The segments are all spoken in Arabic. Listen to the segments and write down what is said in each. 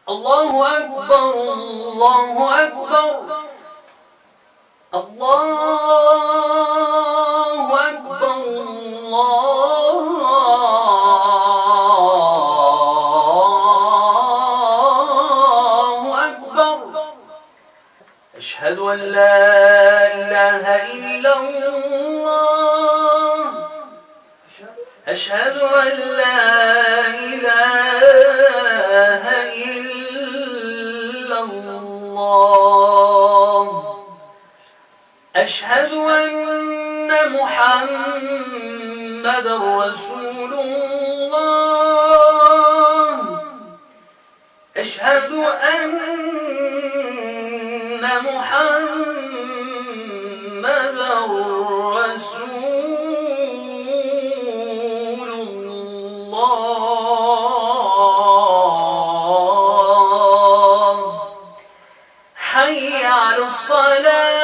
الله أكبر الله أكبر الله أكبر الله أكبر أشهد أن لا إله إلا الله أشهد أن لا إله إلا الله أشهد أن محمد رسول الله أشهد أن محمد رسول الله حي على الصلاة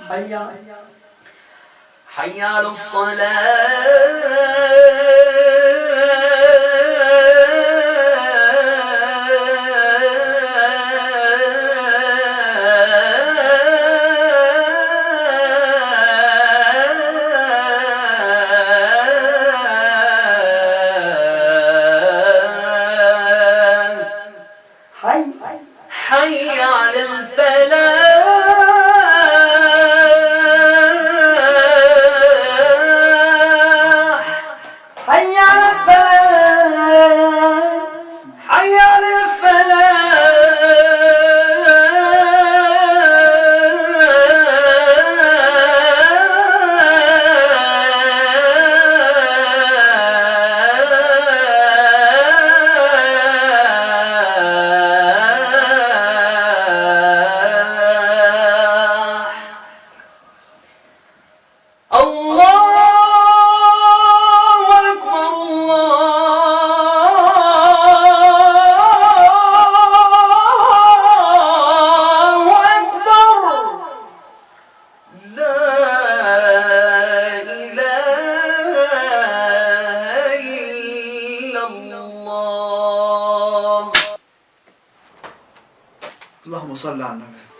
حي على حي على الفلاح حي على الفلاح حي على اللهم صل على النبي.